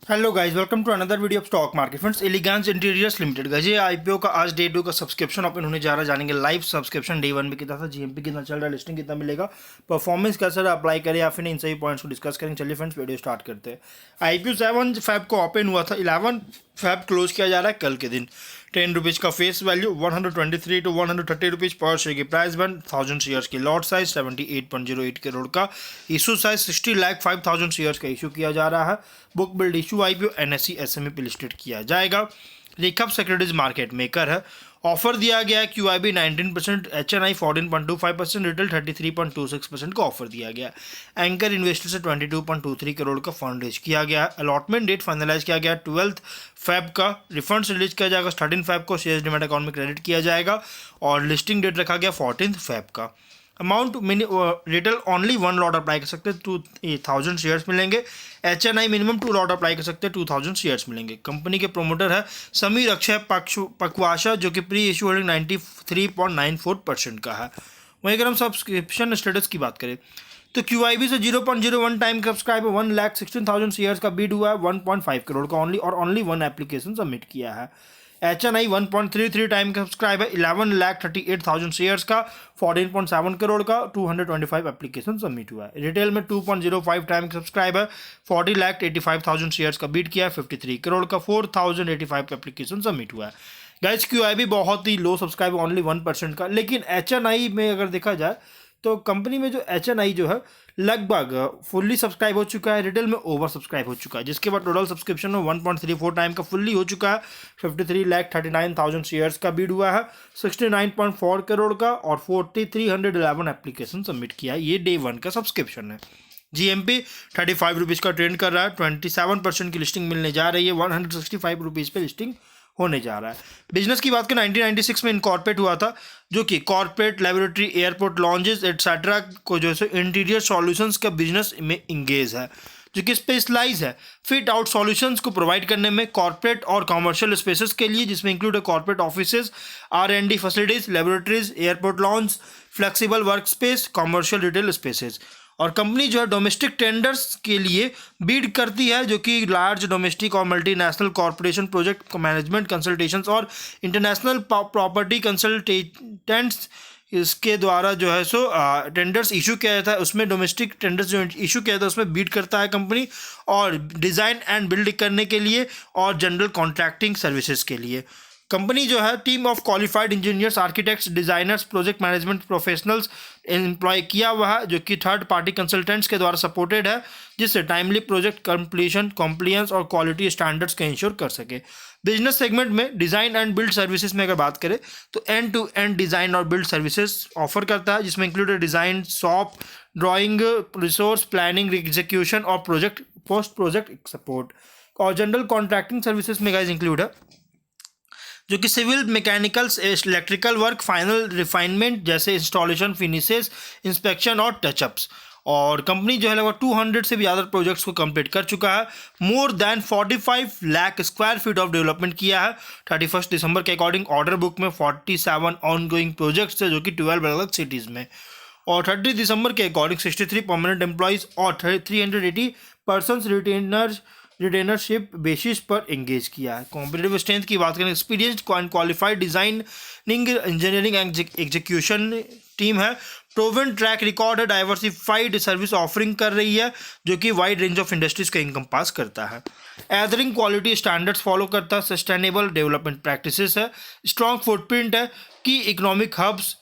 Hello guys, welcome to another video of stock market friends. Elegance interiors limited guys, ये IPO का आज day 2 का subscription open होने जा रहा है। जानेंगे लाइव सब्सक्रिप्शन डे 1 में कितना था, जीएमपी कितना चल रहा है, लिस्टिंग कितना मिलेगा, परफॉर्मेंस कैसा रहा, अप्लाई करें या फिर नहीं, इन सभी पॉइंट्स को डिस्कस करेंगे। चलिए फ्रेंड्स, वीडियो स्टार्ट करते हैं। आईपीओ 7 फैब को ओपन हुआ था, 11 फैब क्लोज किया जा रहा है कल के दिन। 10 रुपीज़ का फेस वैल्यू, 123 टू 130 रुपीज़ पर शेयर की प्राइस बन, 1000 शेयर्स की लॉट साइज 78.08 करोड़ का, इशू साइज 60,05,000 शेयर्स का इशू किया जा रहा है। Book build issue IPO NSE SME पे लिस्टेड किया जाएगा। रेखप सिक्योरिटीज मार्केट मेकर है। ऑफर दिया गया है क्यूआईबी 19%, एचएनआई 14.25%, रिटेल 33.26% का ऑफर दिया गया। एंकर इन्वेस्टर से 22.23 करोड़ का फंड रेज किया गया। अलॉटमेंट डेट फाइनलाइज किया गया 12 फैब का। रिफंड्स रिलीज किया जाएगा 13 फैब को, शेयर्स डिमेट अकाउंट में क्रेडिट किया जाएगा और लिस्टिंग डेट रखा गया 14 फैब का। Amount retail only 1 lot apply कर सकते हैं, 2000 शेयर्स मिलेंगे। एचएनआई मिनिमम 2 लॉट अप्लाई कर सकते हैं, 2000 शेयर्स मिलेंगे। कंपनी के प्रोमोटर है समीर अक्षय पकवाशा, जो कि प्री इशू होल्डिंग 93.94% का है। वहीं अगर हम सब्सक्रिप्शन स्टेटस की बात करें तो क्यूआईबी से 0.01 टाइम सब्सक्राइबर 1,16,000 शेयर्स का बीड हुआ है, 1.5 करोड़ का ओनली, और ओनली 1 एप्लीकेशन सबमिट किया है। एचएनआई 1.33 टाइम का सब्सक्राइबर 11,38,000 शेयर्स का, 14.7 करोड़ का, 225 एप्लीकेशन सबमिट हुआ है। रिटेल में 2.05 टाइम का सब्सक्राइबर 40,85,000 शेयर्स का बीट किया है, 53 करोड़ का, 4,085 एप्लीकेशन सबमिट हुआ है। गाइस, क्यूआईबी बहुत ही लो सब्सक्राइबर, ओनली 1% का। लेकिन एचएनआई में अगर देखा जाए तो कंपनी में जो एचएनआई जो है लगभग फुल्ली सब्सक्राइब हो चुका है, रिटेल में ओवर सब्सक्राइब हो चुका है, जिसके बाद टोटल सब्सक्रिप्शन में 1.34 टाइम का फुल्ली हो चुका है। 53,39,000 शेयर्स का बीड हुआ है, 69.4 करोड़ का, और 4,311 एप्लीकेशन सबमिट किया है। ये डे 1 का सब्सक्रिप्शन है। जीएमपी 35 रुपीज़ का ट्रेंड कर रहा है, 27% की लिस्टिंग मिलने जा रही है, 165 रुपीज़ पे लिस्टिंग होने जा रहा है। बिजनेस की बात करें, 1996 में इनकॉर्पोरेट हुआ था, जो कि corporate laboratory, airport lounges etcetera को जो है इंटीरियर सॉल्यूशंस का बिजनेस में इंगेज है, जो कि स्पेशलाइज है फिट आउट सॉल्यूशंस को प्रोवाइड करने में कॉर्पोरेट और कमर्शियल स्पेसेस के लिए, जिसमें इंक्लूड है corporate offices, R and D facilities, laboratories, airport lounge, flexible work space, commercial retail spaces. और कंपनी जो है डोमेस्टिक टेंडर्स के लिए बीड करती है, जो कि लार्ज डोमेस्टिक और multinational corporation project management consultations और इंटरनेशनल प्रॉपर्टी कंसल्टेंट्स इसके द्वारा जो है सो टेंडर्स इशू किया जाता है। उसमें डोमेस्टिक टेंडर्स जो इशू किया जाता है उसमें बीड करता है कंपनी, और डिज़ाइन एंड बिल्ड करने के लिए और जनरल कॉन्ट्रैक्टिंग सर्विसेज के लिए। कंपनी जो है team of qualified engineers, architects, designers, project management professionals employ किया हुआ है, जो कि थर्ड पार्टी कंसल्टेंट्स के द्वारा सपोर्टेड है, जिससे टाइमली प्रोजेक्ट कंप्लीशन, कॉम्प्लियंस और क्वालिटी स्टैंडर्ड्स का इंश्योर कर सके। बिजनेस सेगमेंट में डिज़ाइन एंड बिल्ड सर्विसेज में अगर बात करें तो एंड टू एंड डिज़ाइन और बिल्ड सर्विसेज ऑफर करता है, जिसमें included design, shop drawing, resource planning, execution और प्रोजेक्ट पोस्ट प्रोजेक्ट सपोर्ट। और जनरल कॉन्ट्रैक्टिंग सर्विसेज में गाइस इंक्लूड है, जो कि civil, mechanicals, electrical work, final refinement जैसे इंस्टॉलेशन, फिनिशेस, इंस्पेक्शन और टचअप्स। और कंपनी जो है लगभग 200 से भी ज़्यादा प्रोजेक्ट्स को कंप्लीट कर चुका है। More than 45 lakh square feet of development किया है। 31 दिसंबर के अकॉर्डिंग ऑर्डर बुक में 47 ऑनगोइंग प्रोजेक्ट्स है, जो कि 12 अलग सिटीज़ में। और 30 दिसंबर के अकॉर्डिंग 63 परमानेंट एम्प्लॉयज़ और 380 पर्सनस रिटेनरशिप बेसिस पर एंगेज किया है। कॉम्पिटिटिव स्ट्रेंथ की बात करें, experienced and qualified designing, engineering and execution team है। प्रोवन ट्रैक रिकॉर्ड है, डाइवर्सिफाइड सर्विस ऑफरिंग कर रही है, जो कि वाइड रेंज ऑफ इंडस्ट्रीज का इनकम पास करता है। एदरिंग क्वालिटी स्टैंडर्ड्स फॉलो करता है, सस्टेनेबल डेवलपमेंट प्रैक्टिसेस है, स्ट्रॉन्ग फुटप्रिंट है कि इकोनॉमिक हब्स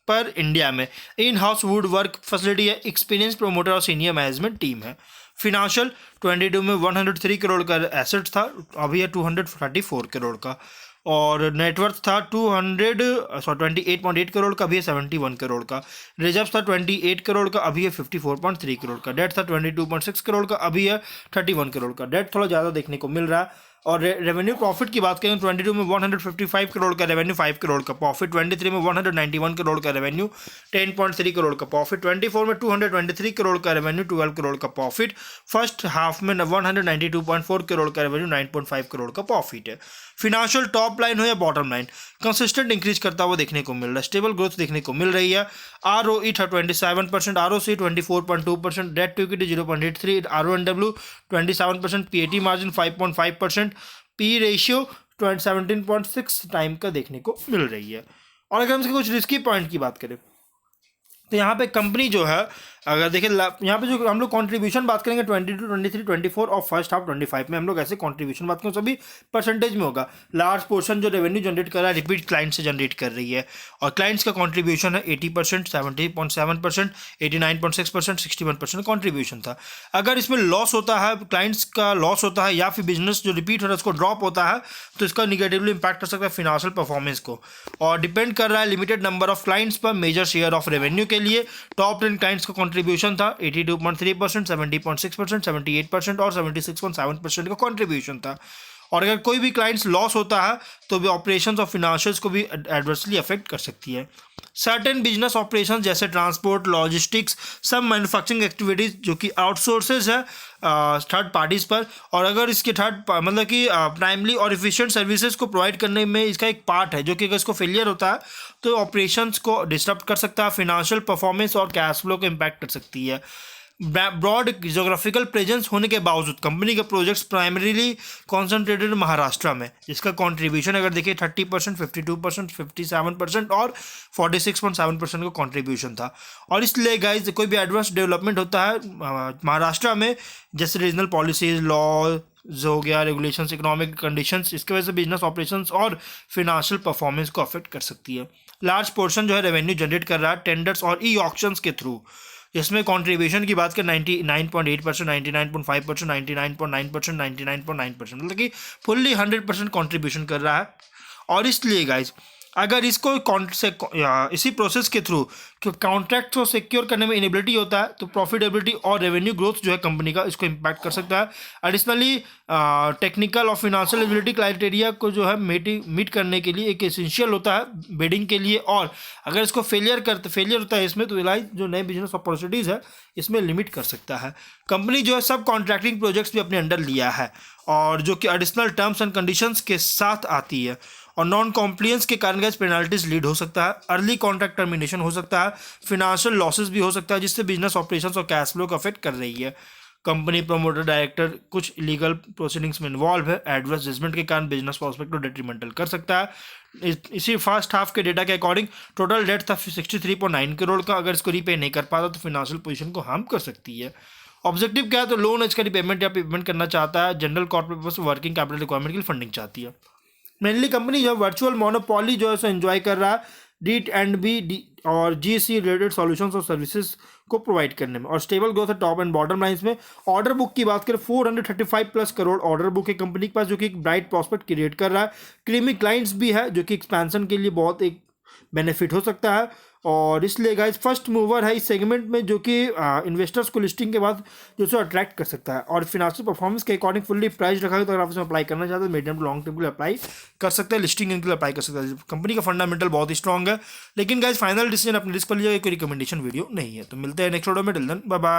पर इंडिया में, in house would work facility है, एक्सपीरियंस प्रोमोटर और सीनियर मैनेजमेंट टीम है। फिनेंशियल 22 में 103 करोड़ का एसेट्स था, अभी है 234 करोड़ का। और नेटवर्थ था 28.8 करोड़ का, अभी है 71 करोड़ का। रिजर्व था 28 करोड़ का, अभी है 54.3 करोड़ का। डेट था 22.6 करोड़ का, अभी है 31 करोड़ का। डेट थोड़ा ज़्यादा देखने को मिल रहा है, और रेवेन्यू प्रॉफिट की बात करें 22 में 155 करोड़ का रेवेन्यू, 5 करोड़ का प्रॉफिट, 23 में 191 करोड़ का रेवेन्यू, 10.3 करोड़ का प्रॉफिट, 24 में 223 करोड़ का रेवेन्यू, 12 करोड़ का प्रॉफिट, फर्स्ट हाफ में 192.4 करोड़ का रेवेन्यू, 9.5 करोड़ का प्रॉफिट है। फिनेंशियल टॉप लाइन हो या बॉटम लाइन कंसिस्टेंट इंक्रीज करता हुआ देखने को मिल रहा है, स्टेबल ग्रोथ देखने को मिल रही है। ROE था 27%, ROC 24.2%, debt to equity 0.83, RONW 27%, PAT margin 5.5%, P ratio 17.6 time का देखने को मिल रही है। और अगर हम इसके कुछ रिस्की पॉइंट की बात करें तो यहाँ पे कंपनी जो है, अगर देखिए यहाँ पे जो हम लोग कंट्रीब्यूशन बात करेंगे 22, 23, 24 और फर्स्ट हाफ 25 में हम लोग ऐसे कंट्रीब्यूशन बात करें सभी परसेंटेज में होगा। लार्ज पोर्शन जो रेवेन्यू जनरेट कर रहा है रिपीट क्लाइंट से जनरेट कर रही है, और क्लाइंट्स का कंट्रीब्यूशन है 80%, 70.7%, 89.6%, 61% कंट्रीब्यूशन था। अगर इसमें लॉस होता है, क्लाइंट्स का लॉस होता है या फिर बिजनेस जो रिपीट हो रहा है उसको ड्रॉप होता है, तो इसका निगेटिवली इंपैक्ट कर सकता है फिनेंशियल परफॉर्मेंस को, और डिपेंड कर रहा है लिमिटेड नंबर ऑफ क्लाइंट्स पर मेजर शेयर ऑफ रेवेन्यू के लिए। टॉप 10 क्लाइंट्स का कंट्रीब्यूशन था 82.3%, 70.6%, 78% और 76.7% का कंट्रीब्यूशन था। और अगर कोई भी क्लाइंट्स लॉस होता है तो भी ऑपरेशंस और फिनेंशियल्स को भी एडवर्सली अफेक्ट कर सकती है। सर्टेन बिजनेस ऑपरेशंस जैसे ट्रांसपोर्ट, लॉजिस्टिक्स, सब मैन्युफैक्चरिंग एक्टिविटीज़ जो कि आउटसोर्सेज है थर्ड पार्टीज़ पर, और अगर इसके मतलब कि प्राइमरी और इफिशिएंट सर्विसेज को प्रोवाइड करने में इसका एक पार्ट है, जो कि अगर इसको फेलियर होता है तो ऑपरेशंस को डिस्टर्ब कर सकता है, फिनेंशियल परफॉर्मेंस और कैश फ्लो को इम्पैक्ट कर सकती है। ब्रॉड जोग्राफिकल प्रेजेंस होने के बावजूद कंपनी के प्रोजेक्ट्स प्राइमरीली कॉन्सेंट्रेटेड महाराष्ट्र में, जिसका कंट्रीब्यूशन अगर देखिए 30%, 52%, 57% और 46.7% का कंट्रीब्यूशन था। और इसलिए गाइज कोई भी एडवर्स डेवलपमेंट होता है महाराष्ट्र में, जैसे रीजनल पॉलिसीज, लॉज हो गया, रेगुलेशंस, इकोनॉमिक कंडीशंस, इसके वजह से बिजनेस ऑपरेशंस और फिनेंशियल परफॉर्मेंस को अफेक्ट कर सकती है। लार्ज पोर्शन जो है रेवेन्यू जनरेट कर रहा है टेंडर्स और ई ऑक्शंस के थ्रू, जिसमें कंट्रीब्यूशन की बात करें 99.8%, 99.5%, 99.9%, 99.9%, मतलब कि फुल्ली 100% कंट्रीब्यूशन कर रहा है। और इसलिए गाइज अगर इसको इसी प्रोसेस के थ्रू कॉन्ट्रैक्ट को सिक्योर करने में इनेबिलिटी होता है तो प्रॉफिटेबिलिटी और रेवेन्यू ग्रोथ जो है कंपनी का, इसको इम्पैक्ट कर सकता है। एडिशनली टेक्निकल और फिनेंशियल एबिलिटी क्राइटेरिया को जो है मीट करने के लिए एक एसेंशियल होता है बिडिंग के लिए, और अगर इसको फेलियर होता है इसमें तो इलाज जो नए बिजनेस अपॉर्चुनिटीज़ है इसमें लिमिट कर सकता है। कंपनी जो है सब कॉन्ट्रैक्टिंग प्रोजेक्ट्स भी अपने अंडर लिया है, और जो कि एडिशनल टर्म्स एंड कंडीशंस के साथ आती है, और नॉन कॉम्प्लियंस के कारण गैस पेनाल्टीज लीड हो सकता है, अर्ली कॉन्ट्रैक्ट टर्मिनेशन हो सकता है, फिनेंशियल लॉसेस भी हो सकता है, जिससे बिजनेस ऑपरेशंस और कैश फ्लो को अफेक्ट कर रही है। कंपनी प्रमोटर डायरेक्टर कुछ लीगल प्रोसीडिंग्स में इन्वॉल्व है, एडवर्स जजमेंट के कारण बिजनेस प्रॉस्पेक्ट को डेट्रीमेंटल कर सकता है। इसी फर्स्ट हाफ के डेटा के अकॉर्डिंग टोटल डेट था 63.9 करोड़ का, अगर इसको रीपे नहीं कर पाता तो फिनेंशियल पोजीशन को हार्म कर सकती है। ऑब्जेक्टिव क्या है, तो लोन इसका रिपेमेंट या पेमेंट करना चाहता है, general corporate working capital requirement के लिए फंडिंग चाहती है। मेनली कंपनी जो है वर्चुअल मोनोपोली जो है सो एंजॉय कर रहा है D&B और GC रिलेटेड सॉल्यूशंस और सर्विसेज को प्रोवाइड करने में, और स्टेबल ग्रोथ है टॉप एंड बॉटम लाइंस में। ऑर्डर बुक की बात करें 435 प्लस करोड़ ऑर्डर बुक है कंपनी के पास, जो कि एक ब्राइट प्रॉस्पेक्ट क्रिएट कर रहा है। क्रीमी क्लाइंट्स भी है जो कि एक्सपेंशन के लिए बहुत एक बेनिफिट हो सकता है, और इसलिए गाइस फर्स्ट मूवर है इस सेगमेंट में, जो कि इन्वेस्टर्स को लिस्टिंग के बाद जो सो अट्रैक्ट कर सकता है। और फिनेंशियल परफॉर्मेंस के अकॉर्डिंग फुल्ली प्राइस रखा है, तो अगर आप इसमें अप्लाई करना चाहते हैं मीडियम टू लॉन्ग टर्म के लिए अप्लाई कर सकते हैं, लिस्टिंग के लिए अप्लाई कर सकते हैं। कंपनी का फंडामेंटल बहुत ही स्ट्रॉग है, लेकिन गाइस फाइनल डिसीजन अपने रिस्क पर लिया, कोई रिकमेंडेशन वीडियो नहीं है। तो मिलते हैं नेक्स्ट वीडियो में, टिल देन बाय बाय।